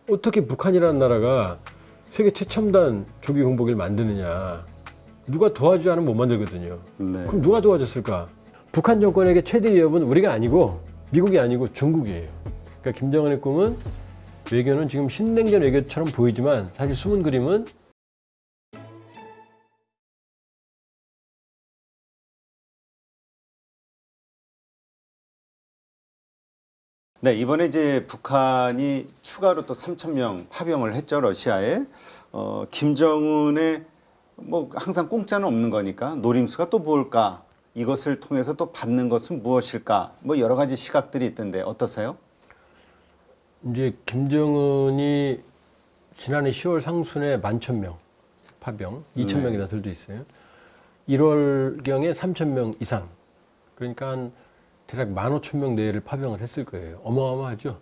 어떻게 북한이라는 나라가 세계 최첨단 조기 공보기를 만드느냐. 누가 도와주지 않으면 못 만들거든요. 네. 그럼 누가 도와줬을까? 북한 정권에게 최대 위협은 우리가 아니고 미국이 아니고 중국이에요. 그러니까 김정은의 꿈은 외교는 지금 신냉전 외교처럼 보이지만 사실 숨은 그림은 네, 이번에 이제 북한이 추가로 또 3,000명 파병을 했죠, 러시아에. 김정은의 뭐 항상 공짜는 없는 거니까 노림수가 또 뭘까? 이것을 통해서 또 받는 것은 무엇일까? 뭐 여러 가지 시각들이 있던데 어떠세요? 이제 김정은이 지난해 10월 상순에 11,000명 파병, 2,000명이나 들도 있어요. 1월경에 3,000명 이상. 그러니까 한 대략 15,000명 내외를 파병을 했을 거예요. 어마어마하죠.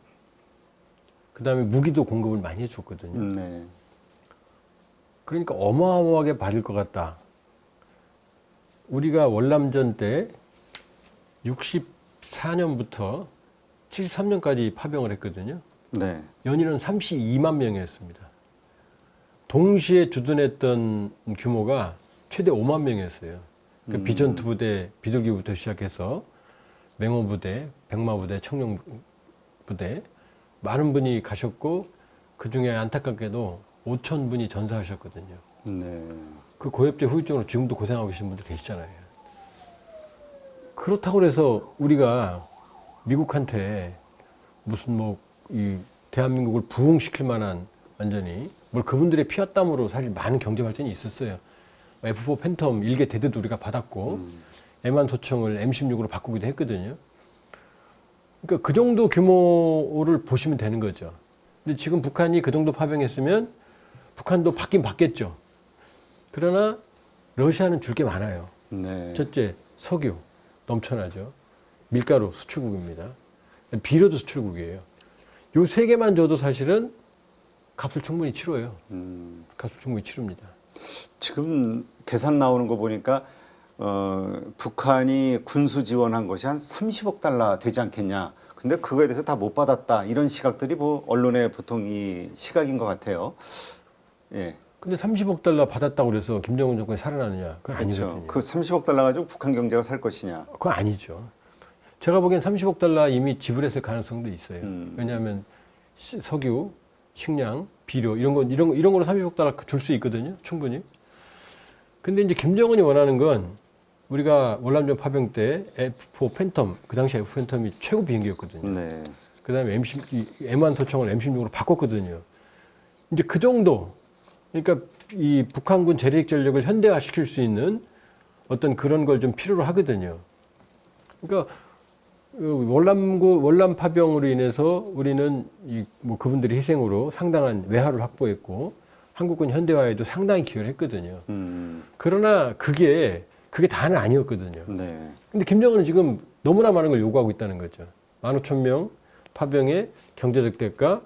그 다음에 무기도 공급을 많이 해줬거든요. 네. 그러니까 어마어마하게 받을 것 같다. 우리가 월남전 때 64년부터 73년까지 파병을 했거든요. 네. 연인은 32만 명이었습니다. 동시에 주둔했던 규모가 최대 5만 명이었어요. 그러니까 비전투 부대, 비둘기부터 시작해서 맹호부대, 백마부대, 청룡부대 많은 분이 가셨고 그 중에 안타깝게도 5,000분이 전사하셨거든요. 네. 그 고엽제 후유증으로 지금도 고생하고 계신 분들 계시잖아요. 그렇다고 해서 우리가 미국한테 무슨 뭐 이 대한민국을 부흥시킬 만한 완전히 뭘 그분들의 피와 땀으로 사실 많은 경제 발전이 있었어요. F4 팬텀 1개 대대도 우리가 받았고 M1 소총을 M16으로 바꾸기도 했거든요. 그러니까 그 정도 규모를 보시면 되는 거죠. 근데 지금 북한이 그 정도 파병했으면 북한도 받긴 받겠죠. 그러나 러시아는 줄 게 많아요. 네. 첫째, 석유 넘쳐나죠. 밀가루 수출국입니다. 비료도 수출국이에요. 요 세 개만 줘도 사실은 값을 충분히 치러요. 값을 충분히 치릅니다. 지금 계산 나오는 거 보니까 북한이 군수 지원한 것이 한 30억 달러 되지 않겠냐. 근데 그거에 대해서 다 못 받았다. 이런 시각들이 뭐 언론의 보통 이 시각인 것 같아요. 예. 근데 30억 달러 받았다고 그래서 김정은 정권이 살아나느냐? 그건 그렇죠. 아니거든요. 그 30억 달러 가지고 북한 경제가 살 것이냐. 그건 아니죠. 제가 보기엔 30억 달러 이미 지불했을 가능성도 있어요. 왜냐하면 석유, 식량, 비료 이런 걸로 30억 달러 줄 수 있거든요. 충분히. 근데 이제 김정은이 원하는 건 우리가 월남전 파병 때 F4 팬텀, 그 당시 F 팬텀이 최고 비행기였거든요. 네. 그 다음에 M1 소총을 M16으로 바꿨거든요. 이제 그 정도. 그러니까 이 북한군 재래식 전력을 현대화시킬 수 있는 어떤 그런 걸 좀 필요로 하거든요. 그러니까 월남 파병으로 인해서 우리는 뭐 그분들의 희생으로 상당한 외화를 확보했고 한국군 현대화에도 상당히 기여를 했거든요. 그러나 그게 다는 아니었거든요. 네. 근데 김정은은 지금 너무나 많은 걸 요구하고 있다는 거죠. 15,000명 파병의 경제적 대가,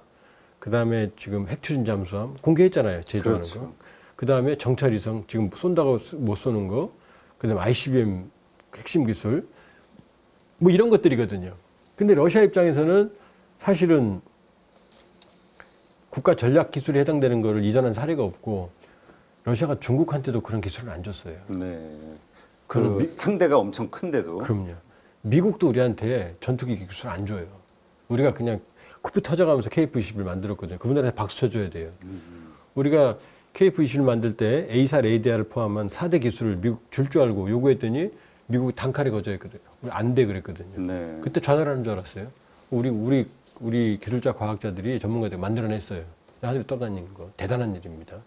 그 다음에 지금 핵추진 잠수함 공개했잖아요. 제조하는 그렇죠. 거. 그 다음에 정찰위성 지금 쏜다고 못 쏘는 거. 그 다음에 ICBM 핵심 기술. 뭐 이런 것들이거든요. 근데 러시아 입장에서는 사실은 국가 전략 기술에 해당되는 거를 이전한 사례가 없고 러시아가 중국한테도 그런 기술을 안 줬어요. 네. 그 상대가 엄청 큰데도. 그럼요. 미국도 우리한테 전투기 기술 안 줘요. 우리가 그냥 코피 터져가면서 KF-21 만들었거든요. 그분들한테 박수 쳐줘야 돼요. 우리가 KF-21 만들 때 A사 레이디아를 포함한 4대 기술을 미국 줄 줄 알고 요구했더니 미국이 단칼에 거절했거든요. 우리 안 돼 그랬거든요. 네. 그때 좌절하는 줄 알았어요. 우리 기술자 과학자들이 전문가들이 만들어냈어요. 하늘에 떠다니는 거 대단한 일입니다.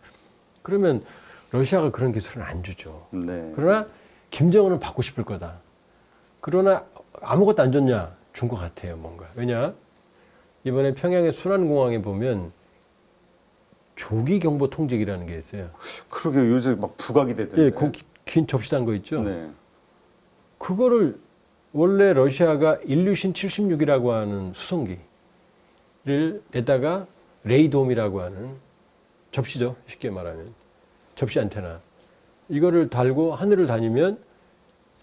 그러면 러시아가 그런 기술은 안 주죠. 네. 그러나 김정은은 받고 싶을 거다. 그러나 아무것도 안 줬냐? 준 것 같아요, 뭔가. 왜냐? 이번에 평양의 순안공항에 보면 조기 경보 통제기라는 게 있어요. 그러게 요새 막 부각이 되던데. 예, 긴 접시단 거 있죠? 네. 그거를 원래 러시아가 일류신 76이라고 하는 수송기를 에다가 레이돔이라고 하는 접시죠. 쉽게 말하면. 접시 안테나. 이거를 달고 하늘을 다니면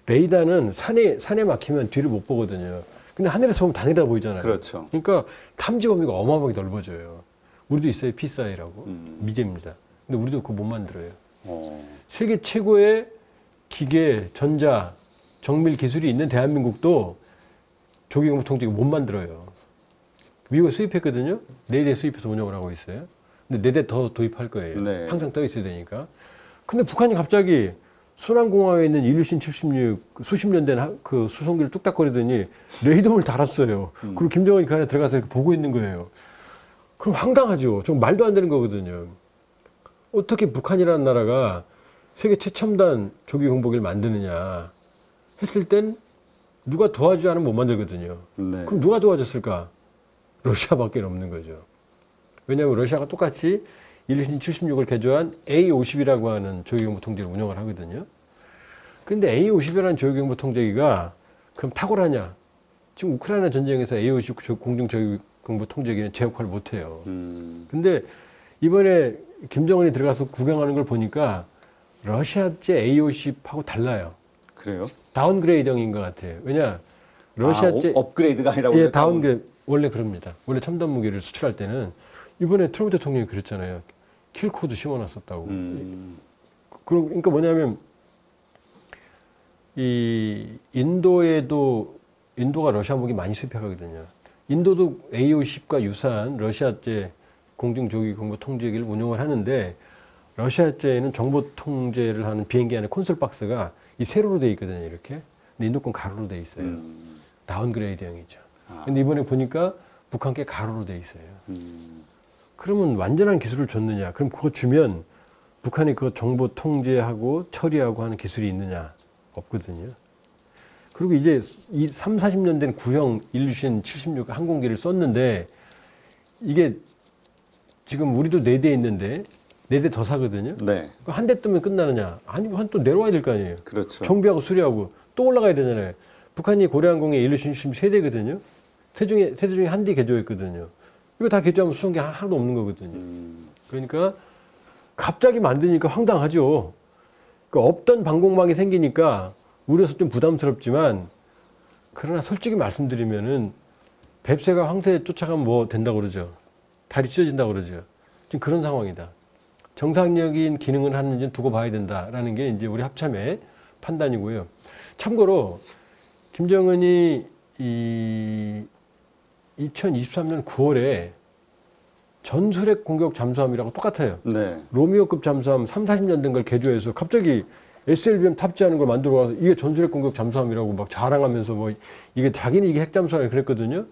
레이더는 산에 막히면 뒤를 못 보거든요. 근데 하늘에서 보면 다 내려 보이잖아요. 그렇죠. 그러니까 탐지 범위가 어마어마하게 넓어져요. 우리도 있어요. PSI라고. 미제입니다. 근데 우리도 그거 못 만들어요. 어. 세계 최고의 기계, 전자, 정밀 기술이 있는 대한민국도 조기공부 통제기 못 만들어요. 미국에 수입했거든요. 4대 수입해서 운영을 하고 있어요. 근데 4대 더 도입할 거예요. 네. 항상 떠 있어야 되니까. 근데 북한이 갑자기 순환공항에 있는 일루신 76 수십 년 된 그 수송기를 뚝딱거리더니 레이더를 달았어요. 그리고 김정은이 그 안에 들어가서 이렇게 보고 있는 거예요. 그럼 황당하죠. 좀 말도 안 되는 거거든요. 어떻게 북한이라는 나라가 세계 최첨단 조기 공보기를 만드느냐 했을 땐 누가 도와주지 않으면 못 만들거든요. 네. 그럼 누가 도와줬을까? 러시아밖에 없는 거죠. 왜냐하면 러시아가 똑같이 일루신 76을 개조한 A50이라고 하는 조기경보 통제기를 운영을 하거든요. 근데 A50이라는 조기경보 통제기가 그럼 탁월하냐? 지금 우크라이나 전쟁에서 A50 공중 조기경보 통제기는 제 역할을 못해요. 근데 이번에 김정은이 들어가서 구경하는 걸 보니까 러시아제 A50하고 달라요. 그래요? 다운그레이딩인 것 같아요. 왜냐? 러시아제 업그레이드가 아니라 예, 다운그레이드 원래 그럽니다. 원래 첨단 무기를 수출할 때는 이번에 트럼프 대통령이 그랬잖아요. 킬코드 심어놨었다고. 그러니까 뭐냐면 이 인도가 러시아 무기 많이 수입해가거든요. 인도도 A50과 유사한 러시아제 공중조기 공보 통제기를 운용을 하는데 러시아제는 정보 통제를 하는 비행기 안에 콘솔 박스가 이 세로로 돼 있거든요. 이렇게. 근데 인도 건 가로로 돼 있어요. 다운그레이드형이죠. 근데 이번에 보니까 북한 게 가로로 돼 있어요. 그러면 완전한 기술을 줬느냐? 그럼 그거 주면 북한이 그거 정보 통제하고 처리하고 하는 기술이 있느냐? 없거든요. 그리고 이제 이 3, 40년 된 구형 일루신 76 항공기를 썼는데 이게 지금 우리도 4대 있는데 4대 더 사거든요. 네. 한 대 뜨면 끝나느냐? 아니, 한 또 내려와야 될 거 아니에요. 그렇죠. 정비하고 수리하고 또 올라가야 되잖아요. 북한이 고려항공에 일루신 73대거든요. 세 중에 한 대 개조했거든요. 이거 다 개조하면 수송기 하나도 없는 거거든요. 그러니까 갑자기 만드니까 황당하죠. 그러니까 없던 방공망이 생기니까 우려서 좀 부담스럽지만 그러나 솔직히 말씀드리면은 뱁새가 황새에 쫓아가면 뭐 된다고 그러죠. 다리 찢어진다고 그러죠. 지금 그런 상황이다. 정상적인 기능을 하는지는 두고 봐야 된다라는 게 이제 우리 합참의 판단이고요. 참고로 김정은이 2023년 9월에 전술핵 공격 잠수함이라고 똑같아요. 네. 로미오급 잠수함 3, 40년 된 걸 개조해서 갑자기 SLBM 탑재하는 걸 만들어 와서 이게 전술핵 공격 잠수함이라고 막 자랑하면서 뭐 이게 자기는 이게 핵잠수함이 그랬거든요.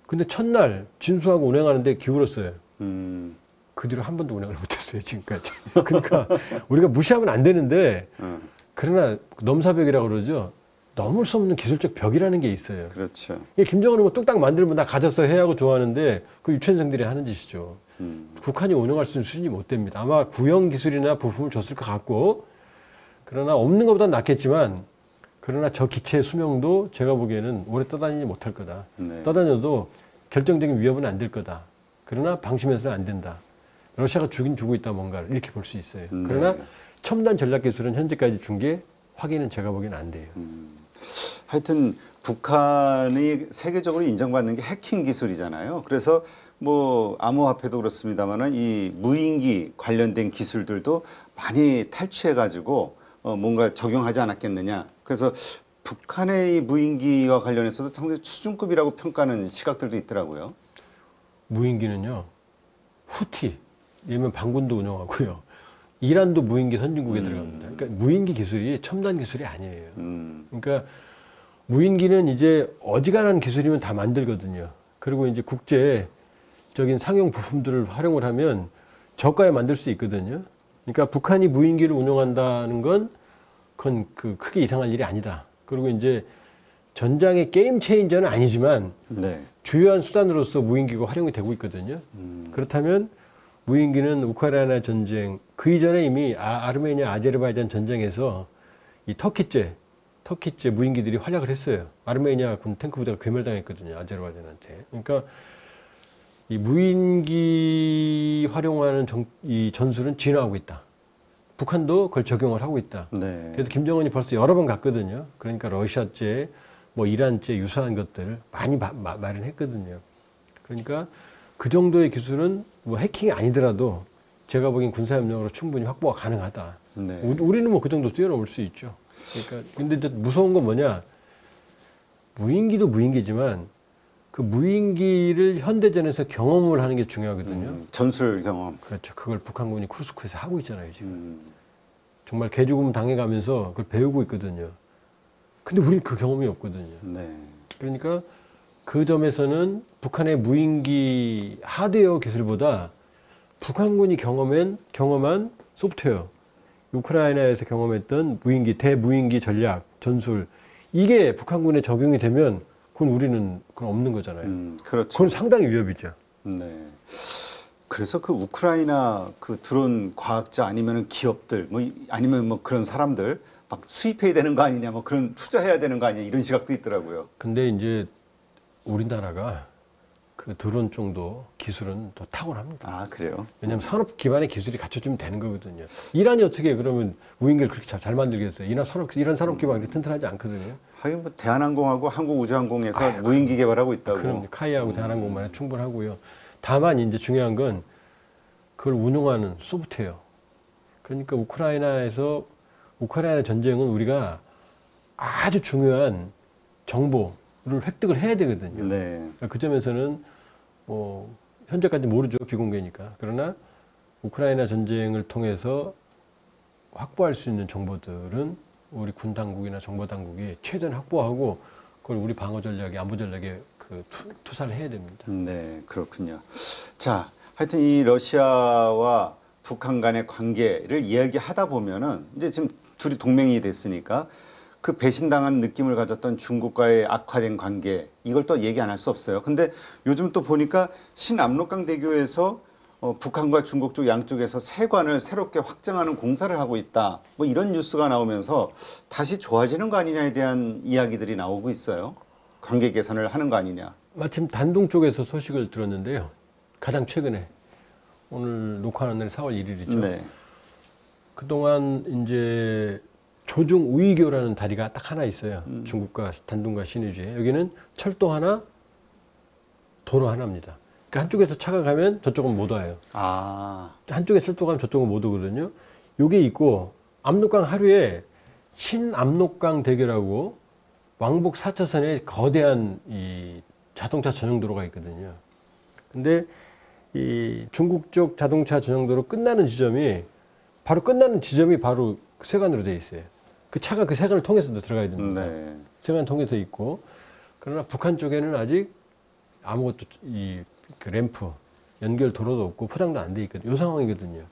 근데 첫날 진수하고 운행하는데 기울었어요. 그 뒤로 한 번도 운행을 못했어요, 지금까지. 그러니까 우리가 무시하면 안 되는데 그러나 넘사벽이라고 그러죠. 넘을 수 없는 기술적 벽이라는 게 있어요. 그렇죠. 김정은은 뭐 뚝딱 만들면 나 가져서 해야 하고 좋아하는데 그 유치원생들이 하는 짓이죠. 북한이 운영할 수 있는 수준이 못 됩니다. 아마 구형 기술이나 부품을 줬을 것 같고 그러나 없는 것보다 낫겠지만 그러나 저 기체의 수명도 제가 보기에는 오래 떠다니지 못할 거다. 네. 떠다녀도 결정적인 위협은 안 될 거다. 그러나 방심해서는 안 된다. 러시아가 주긴 주고 있다 뭔가를 이렇게 볼 수 있어요. 그러나 첨단 전략 기술은 현재까지 준 게 확인은 제가 보기에는 안 돼요. 하여튼 북한이 세계적으로 인정받는 게 해킹 기술이잖아요. 그래서 뭐 암호화폐도 그렇습니다만은 이 무인기 관련된 기술들도 많이 탈취해가지고 뭔가 적용하지 않았겠느냐. 그래서 북한의 이 무인기와 관련해서도 상당히 수준급이라고 평가하는 시각들도 있더라고요. 무인기는요, 후티, 예면 반군도 운영하고요. 이란도 무인기 선진국에 들어갑니다. 그러니까 무인기 기술이 첨단 기술이 아니에요. 그러니까 무인기는 이제 어지간한 기술이면 다 만들거든요. 그리고 이제 국제적인 상용 부품들을 활용을 하면 저가에 만들 수 있거든요. 그러니까 북한이 무인기를 운영한다는 건 그건 크게 이상할 일이 아니다. 그리고 이제 전장의 게임 체인저는 아니지만 네. 주요한 수단으로서 무인기가 활용이 되고 있거든요. 그렇다면 무인기는 우크라이나 전쟁, 그 이전에 이미 아르메니아, 아제르바이잔 전쟁에서 이 터키제 무인기들이 활약을 했어요. 아르메니아 군 탱크 부대가 괴멸당했거든요. 아제르바이잔한테. 그러니까 이 무인기 활용하는 이 전술은 진화하고 있다. 북한도 그걸 적용을 하고 있다. 네. 그래서 김정은이 벌써 여러 번 갔거든요. 그러니까 러시아제, 뭐 이란제 유사한 것들 많이 마련했거든요. 그러니까 그 정도의 기술은 뭐 해킹이 아니더라도 제가 보기엔 군사협력으로 충분히 확보가 가능하다. 네. 우리는 뭐 그 정도 뛰어넘을 수 있죠. 그러니까 근데 이제 무서운 건 뭐냐? 무인기도 무인기지만 그 무인기를 현대전에서 경험을 하는 게 중요하거든요. 전술 경험. 그렇죠. 그걸 북한군이 쿠르스크에서 하고 있잖아요, 지금. 음, 정말 개죽음 당해가면서 그걸 배우고 있거든요. 근데 우리는 그 경험이 없거든요. 네. 그러니까 그 점에서는 북한의 무인기 하드웨어 기술보다 북한군이 경험한 소프트웨어, 우크라이나에서 경험했던 무인기, 대무인기 전략, 전술, 이게 북한군에 적용이 되면 그건 없는 거잖아요. 그렇죠. 그건 상당히 위협이죠. 네. 그래서 그 우크라이나 그 드론 과학자 아니면은 기업들 뭐 아니면 뭐 그런 사람들 막 수입해야 되는 거 아니냐 뭐 그런 투자해야 되는 거 아니냐 이런 시각도 있더라고요. 근데 이제 우리나라가 그 드론 정도 기술은 더 탁월합니다. 아, 그래요? 왜냐하면 산업 기반의 기술이 갖춰지면 되는 거거든요. 이란이 어떻게 그러면 무인기를 그렇게 잘 만들겠어요? 이란 산업 기반이 튼튼하지 않거든요. 하긴 뭐 대한항공하고 한국우주항공에서 무인기 개발하고 있다고. 그럼 카이하고 대한항공만 충분하고요. 다만 이제 중요한 건 그걸 운용하는 소프트웨어. 그러니까 우크라이나 전쟁은 우리가 아주 중요한 정보를 획득을 해야 되거든요. 네. 그 점에서는 뭐 현재까지 모르죠, 비공개니까. 그러나 우크라이나 전쟁을 통해서 확보할 수 있는 정보들은 우리 군 당국이나 정보 당국이 최대한 확보하고 그걸 우리 방어 전략에, 안보 전략에 그 투사를 해야 됩니다. 네, 그렇군요. 자, 하여튼 이 러시아와 북한 간의 관계를 이야기하다 보면은 이제 지금 둘이 동맹이 됐으니까 그 배신당한 느낌을 가졌던 중국과의 악화된 관계 이걸 또 얘기 안 할 수 없어요. 근데 요즘 또 보니까 신압록강 대교에서 북한과 중국 쪽 양쪽에서 세관을 새롭게 확장하는 공사를 하고 있다. 뭐 이런 뉴스가 나오면서 다시 좋아지는 거 아니냐에 대한 이야기들이 나오고 있어요. 관계 개선을 하는 거 아니냐. 마침 단둥 쪽에서 소식을 들었는데요. 가장 최근에 오늘 녹화하는 날 4월 1일이죠. 네. 그동안 이제 조중 우이교라는 다리가 딱 하나 있어요. 중국과 단둥과 신의주에. 여기는 철도 하나, 도로 하나입니다. 그러니까 한쪽에서 차가 가면 저쪽은 못 와요. 아, 한쪽에 철도 가면 저쪽은 못 오거든요. 요게 있고 압록강 하류에 신압록강 대교라고 왕복 4차선에 거대한 이 자동차 전용도로가 있거든요. 근데 이 중국 쪽 자동차 전용도로 끝나는 지점이 바로 세관으로 되어 있어요. 그 차가 그 세관을 통해서도 들어가야 됩니다. 네. 세관 통해서 있고, 그러나 북한 쪽에는 아직 아무것도 그 램프 연결 도로도 없고 포장도 안 돼 있거든요. 이 상황이거든요.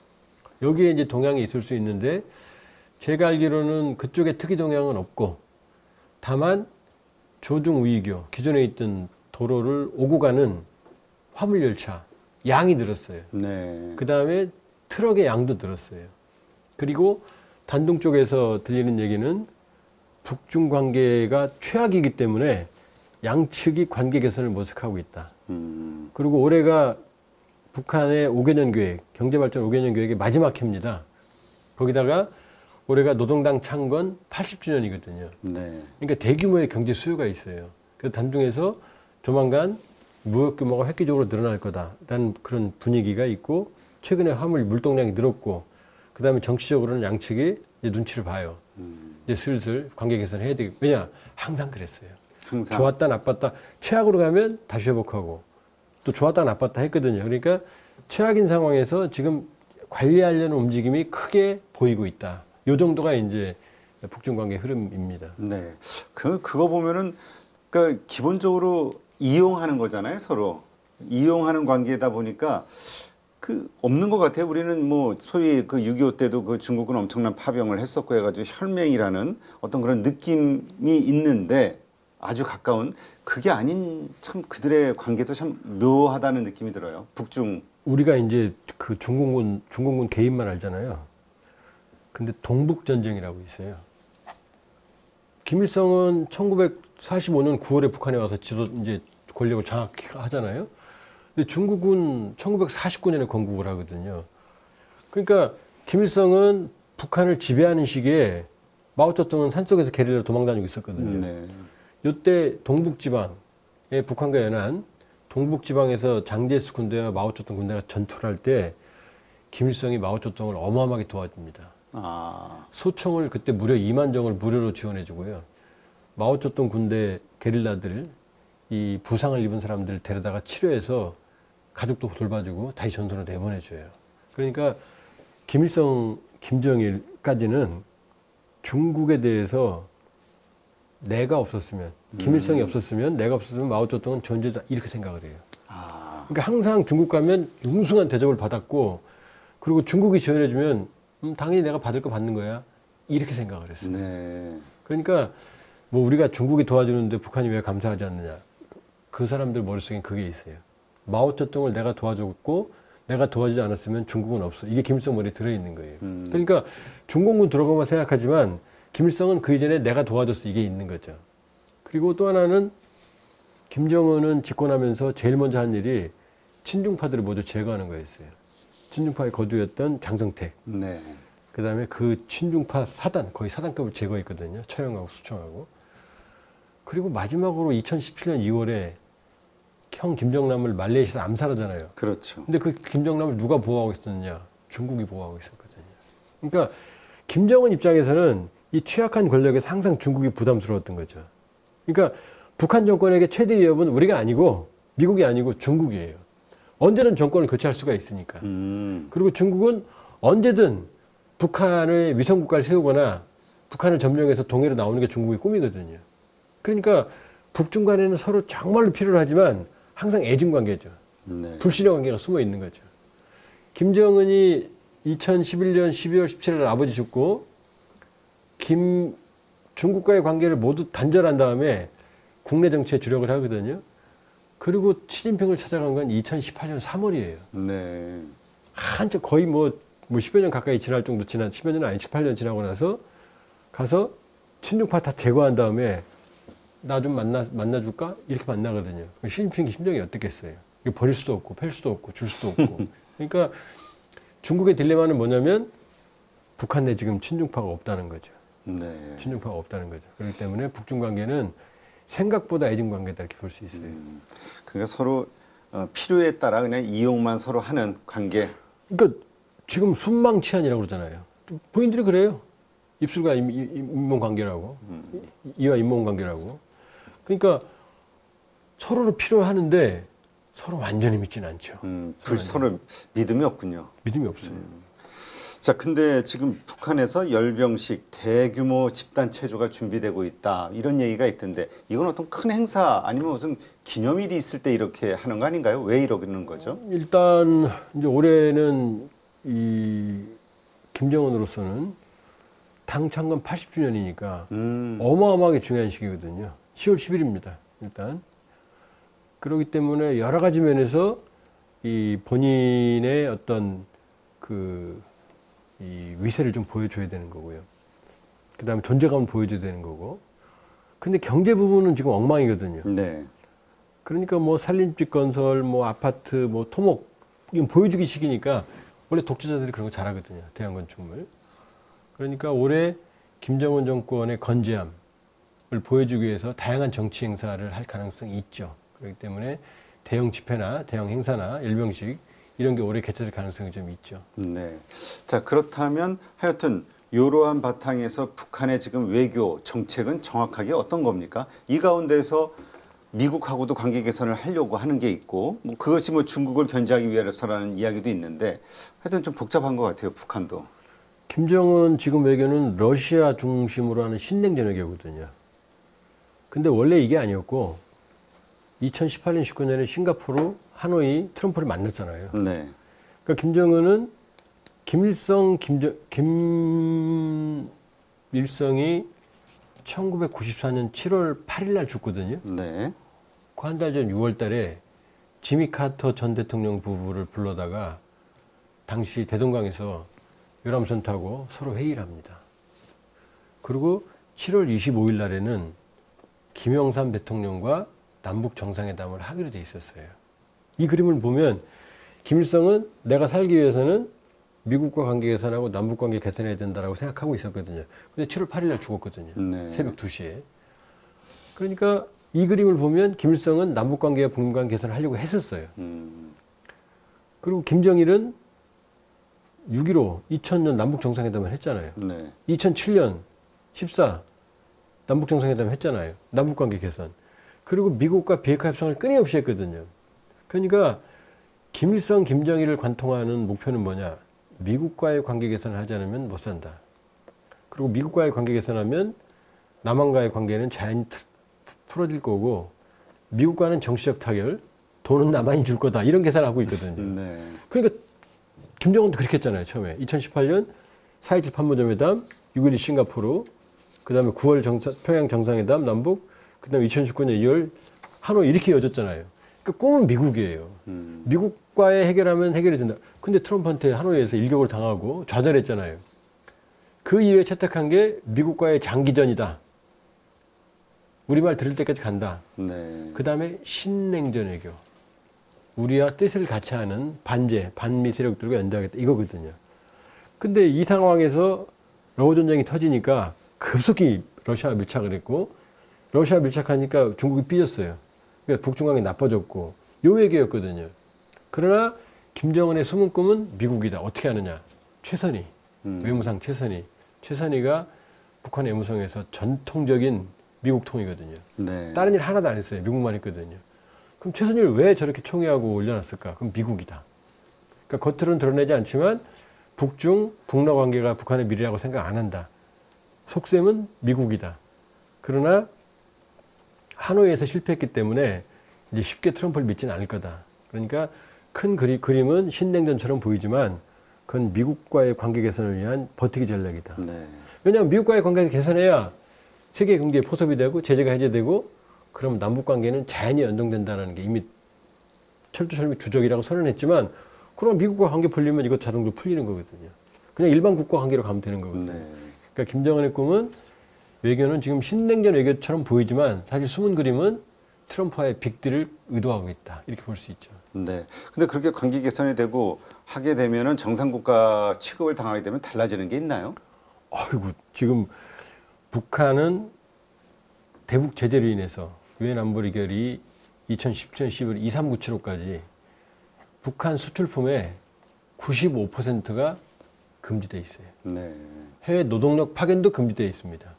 여기에 이제 동향이 있을 수 있는데 제가 알기로는 그쪽에 특이 동향은 없고, 다만 조중 우이교 기존에 있던 도로를 오고 가는 화물 열차 양이 늘었어요. 네. 그 다음에 트럭의 양도 늘었어요. 그리고 단둥 쪽에서 들리는 얘기는 북중 관계가 최악이기 때문에 양측이 관계 개선을 모색하고 있다. 그리고 올해가 북한의 5개년 계획, 경제발전 5개년 계획의 마지막 해입니다. 거기다가 올해가 노동당 창건 80주년이거든요. 네. 그러니까 대규모의 경제 수요가 있어요. 그래서 단둥에서 조만간 무역 규모가 획기적으로 늘어날 거다라는 그런 분위기가 있고, 최근에 화물 물동량이 늘었고, 그 다음에 정치적으로는 양측이 이제 눈치를 봐요. 이제 슬슬 관계 개선을 해야 되겠고, 왜냐? 항상 그랬어요. 항상. 좋았다 나빴다, 최악으로 가면 다시 회복하고, 또 좋았다 나빴다 했거든요. 그러니까 최악인 상황에서 지금 관리하려는 움직임이 크게 보이고 있다. 요 정도가 이제 북중 관계 흐름입니다. 네. 그거 보면은 그러니까 기본적으로 이용하는 거잖아요, 서로. 이용하는 관계다 보니까 그 없는 것 같아요. 우리는 뭐 소위 그 6.25 때도 그 중국은 엄청난 파병을 했었고 해가지고 혈맹이라는 어떤 그런 느낌이 있는데 아주 가까운 그게 아닌 참 그들의 관계도 참 묘하다는 느낌이 들어요. 북중. 우리가 이제 그 중공군 개인만 알잖아요. 근데 동북전쟁이라고 있어요. 김일성은 1945년 9월에 북한에 와서 이제 권력을 장악하잖아요. 근데 중국은 1949년에 건국을 하거든요. 그러니까 김일성은 북한을 지배하는 시기에 마오쩌둥은 산속에서 게릴라로 도망다니고 있었거든요. 네. 이때 동북지방에 북한과 연한 동북지방에서 장제스 군대와 마오쩌둥 군대가 전투를 할 때 김일성이 마오쩌둥을 어마어마하게 도와줍니다. 아, 소총을 그때 무려 2만 정을 무료로 지원해주고요. 마오쩌둥 군대 게릴라들, 이 부상을 입은 사람들을 데려다가 치료해서 가족도 돌봐주고 다시 전선으로 내보내줘요. 그러니까 김일성, 김정일까지는 중국에 대해서 내가 없었으면, 김일성이 없었으면, 내가 없었으면 마오쩌둥은 존재다 이렇게 생각을 해요. 아, 그러니까 항상 중국 가면 융숭한 대접을 받았고, 그리고 중국이 지원해주면 당연히 내가 받을 거 받는 거야 이렇게 생각을 했어요. 네. 그러니까 뭐 우리가 중국이 도와주는데 북한이 왜 감사하지 않느냐, 그 사람들 머릿속엔 그게 있어요. 마오쩌둥을 내가 도와줬고 내가 도와주지 않았으면 중국은 없어. 이게 김일성 머리에 들어있는 거예요. 그러니까 중공군 들어가만 생각하지만 김일성은 그 이전에 내가 도와줬어 이게 있는 거죠. 그리고 또 하나는 김정은은 집권하면서 제일 먼저 한 일이 친중파들을 모두 제거하는 거였어요. 친중파의 거두였던 장성택, 네. 그 다음에 그 친중파 사단, 거의 사단급을 제거했거든요. 처형하고 수청하고. 그리고 마지막으로 2017년 2월에 형 김정남을 말레이시아에서 암살하잖아요. 그렇죠. 근데 그 김정남을 누가 보호하고 있었느냐? 중국이 보호하고 있었거든요. 그러니까 김정은 입장에서는 이 취약한 권력에서 항상 중국이 부담스러웠던 거죠. 그러니까 북한 정권에게 최대 위협은 우리가 아니고 미국이 아니고 중국이에요. 언제든 정권을 교체할 수가 있으니까. 그리고 중국은 언제든 북한의 위성국가를 세우거나 북한을 점령해서 동해로 나오는 게 중국의 꿈이거든요. 그러니까 북중 간에는 서로 정말로 필요로 하지만 항상 애증 관계죠. 네. 불신의 관계가 숨어 있는 거죠. 김정은이 2011년 12월 17일 아버지 죽고 중국과의 관계를 모두 단절한 다음에 국내 정치에 주력을 하거든요. 그리고 시진핑을 찾아간 건 2018년 3월이에요. 네. 한참 거의 뭐 10여 년 가까이 지날 정도 10여 년은 아니 18년 지나고 나서 가서 친중파 다 제거한 다음에 나 좀 만나줄까? 이렇게 만나거든요. 시진핑 심정이 어떻겠어요? 이거 버릴 수도 없고 팰 수도 없고 줄 수도 없고. 그러니까 중국의 딜레마는 뭐냐면 북한 내 지금 친중파가 없다는 거죠. 네. 친중파가 없다는 거죠. 그렇기 때문에 북중 관계는 생각보다 애증 관계다 이렇게 볼 수 있어요. 그러니까 서로 필요에 따라 그냥 이용만 서로 하는 관계. 그러니까 지금 순망치안이라고 그러잖아요. 본인들이 그래요. 입술과 잇몸 관계라고. 이와 잇몸 관계라고. 그러니까 서로를 필요하는데 서로 완전히 믿지는 않죠. 서로 믿음이 없군요. 믿음이 없어요. 자, 근데 지금 북한에서 열병식 대규모 집단 체조가 준비되고 있다 이런 얘기가 있던데 이건 어떤 큰 행사 아니면 무슨 기념일이 있을 때 이렇게 하는 거 아닌가요? 왜 이러는 거죠? 일단 이제 올해는 이 김정은으로서는 당 창건 80주년이니까 어마어마하게 중요한 시기거든요. 10월 10일입니다. 일단 그렇기 때문에 여러 가지 면에서 이 본인의 어떤 이 위세를 좀 보여줘야 되는 거고요. 그 다음에 존재감을 보여줘야 되는 거고. 근데 경제 부분은 지금 엉망이거든요. 네. 그러니까 뭐 산림집 건설, 뭐 아파트, 뭐 토목, 이건 보여주기 식이니까 원래 독재자들이 그런 거 잘하거든요. 대한건축물. 그러니까 올해 김정은 정권의 건재함을 보여주기 위해서 다양한 정치 행사를 할 가능성이 있죠. 그렇기 때문에 대형 집회나 대형 행사나 일병식 이런 게 올해 개최될 가능성이 좀 있죠. 네. 자, 그렇다면 하여튼 이러한 바탕에서 북한의 지금 외교 정책은 정확하게 어떤 겁니까? 이 가운데서 미국하고도 관계 개선을 하려고 하는 게 있고 뭐 그것이 뭐 중국을 견제하기 위해서라는 이야기도 있는데 하여튼 좀 복잡한 것 같아요. 북한도. 김정은 지금 외교는 러시아 중심으로 하는 신냉전 외교거든요. 근데 원래 이게 아니었고 2018년 19년에 싱가포르 하노이 트럼프를 만났잖아요. 네. 그러니까 김정은은 김일성이 1994년 7월 8일 날 죽거든요. 네. 그 한 달 전 6월 달에 지미 카터 전 대통령 부부를 불러다가 당시 대동강에서 유람선 타고 서로 회의를 합니다. 그리고 7월 25일 날에는 김영삼 대통령과 남북 정상회담을 하기로 돼 있었어요. 이 그림을 보면 김일성은 내가 살기 위해서는 미국과 관계 개선하고 남북 관계 개선해야 된다라고 생각하고 있었거든요. 근데 7월 8일 날 죽었거든요. 네. 새벽 2시에. 그러니까 이 그림을 보면 김일성은 남북관계와 북한관 개선을 하려고 했었어요. 그리고 김정일은 6.15 2000년 남북 정상회담을 했잖아요. 네. 2007년 14 남북 정상회담 했잖아요. 남북관계 개선. 그리고 미국과 비핵화 협상을 끊임없이 했거든요. 그러니까 김일성, 김정일을 관통하는 목표는 뭐냐? 미국과의 관계 개선을 하지 않으면 못 산다. 그리고 미국과의 관계 개선하면 남한과의 관계는 자연히 풀어질 거고 미국과는 정치적 타결, 돈은 남한이 줄 거다. 이런 계산을 하고 있거든요. 네. 그러니까 김정은도 그렇게 했잖아요. 처음에 2018년 4.27 판문점회담, 6.12 싱가포르, 그 다음에 9월 평양 정상회담 남북, 그 다음에 2019년 2월 하노이 이렇게 이어졌잖아요. 그러니까 꿈은 미국이에요. 미국과의 해결하면 해결이 된다. 근데 트럼프한테 하노이에서 일격을 당하고 좌절했잖아요. 그 이후에 채택한 게 미국과의 장기전이다. 우리말 들을 때까지 간다. 네. 그 다음에 신냉전 외교. 우리와 뜻을 같이 하는 반제, 반미 세력들과 연대하겠다. 이거거든요. 근데 이 상황에서 러우 전쟁이 터지니까 급속히 러시아와 밀착을 했고, 러시아와 밀착하니까 중국이 삐졌어요. 그러니까 북중관계 나빠졌고, 요 얘기였거든요. 그러나 김정은의 숨은 꿈은 미국이다. 어떻게 하느냐? 최선희, 외무상 최선희. 최선희가 북한 외무성에서 전통적인 미국통이거든요. 네. 다른 일 하나도 안 했어요. 미국만 했거든요. 그럼 최선희를 왜 저렇게 총회하고 올려놨을까? 그럼 미국이다. 그러니까 겉으로는 드러내지 않지만 북중, 북러 관계가 북한의 미래라고 생각 안 한다. 속셈은 미국이다. 그러나 하노이에서 실패했기 때문에 이제 쉽게 트럼프를 믿지는 않을 거다. 그러니까 큰 그림은 신냉전처럼 보이지만 그건 미국과의 관계 개선을 위한 버티기 전략이다. 네. 왜냐하면 미국과의 관계를 개선해야 세계 경제에 포섭이 되고 제재가 해제되고 그럼 남북 관계는 자연히 연동된다는 게 이미 철두철미 주적이라고 선언했지만 그럼 미국과 관계 풀리면 이것 자동으로 풀리는 거거든요. 그냥 일반 국가 관계로 가면 되는 거거든요. 네. 그러니까 김정은의 꿈은 외교는 지금 신냉전 외교처럼 보이지만 사실 숨은 그림은 트럼프와의 빅딜을 의도하고 있다. 이렇게 볼 수 있죠. 네. 근데 그렇게 관계 개선이 되고 하게 되면은 정상국가 취급을 당하게 되면 달라지는 게 있나요? 아이고, 지금 북한은 대북 제재로 인해서 유엔 안보리결이 2017년 11월 23975까지 북한 수출품의 95%가 금지되어 있어요. 네. 해외 노동력 파견도 금지되어 있습니다.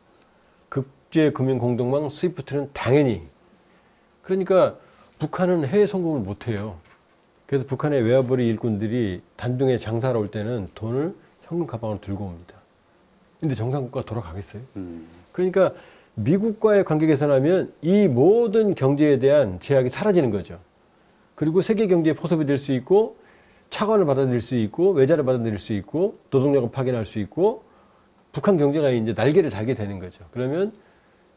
국제금융공동망 스위프트는 당연히. 그러니까 북한은 해외 송금을 못해요. 그래서 북한의 외화벌이 일꾼들이 단둥에 장사하러 올 때는 돈을 현금 가방으로 들고 옵니다. 근데 정상국가 돌아가겠어요? 그러니까 미국과의 관계 개선하면 이 모든 경제에 대한 제약이 사라지는 거죠. 그리고 세계 경제에 포섭이 될 수 있고 차관을 받아들일 수 있고 외자를 받아들일 수 있고 노동력을 파견할 수 있고 북한 경제가 이제 날개를 달게 되는 거죠. 그러면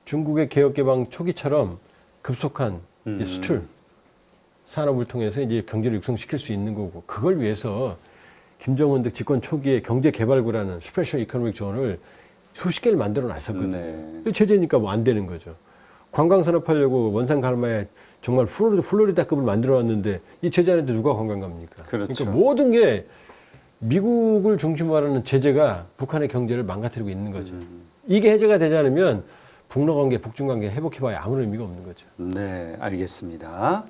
중국의 개혁개방 초기처럼 급속한 이제 수출 산업을 통해서 이제 경제를 육성시킬 수 있는 거고 그걸 위해서 김정은 등 집권 초기에 경제개발구라는 스페셜 이코노믹 존을 수십 개를 만들어 놨었거든요. 네. 제재니까 뭐 안 되는 거죠. 관광산업 하려고 원산 갈마에 정말 플로리다급을 만들어 놨는데 이 제재 안에도 누가 관광 갑니까? 그렇죠. 그러니까 모든 게 미국을 중심으로 하는 제재가 북한의 경제를 망가뜨리고 있는 거죠. 이게 해제가 되지 않으면 북러 관계, 북중 관계 회복해봐야 아무런 의미가 없는 거죠. 네, 알겠습니다.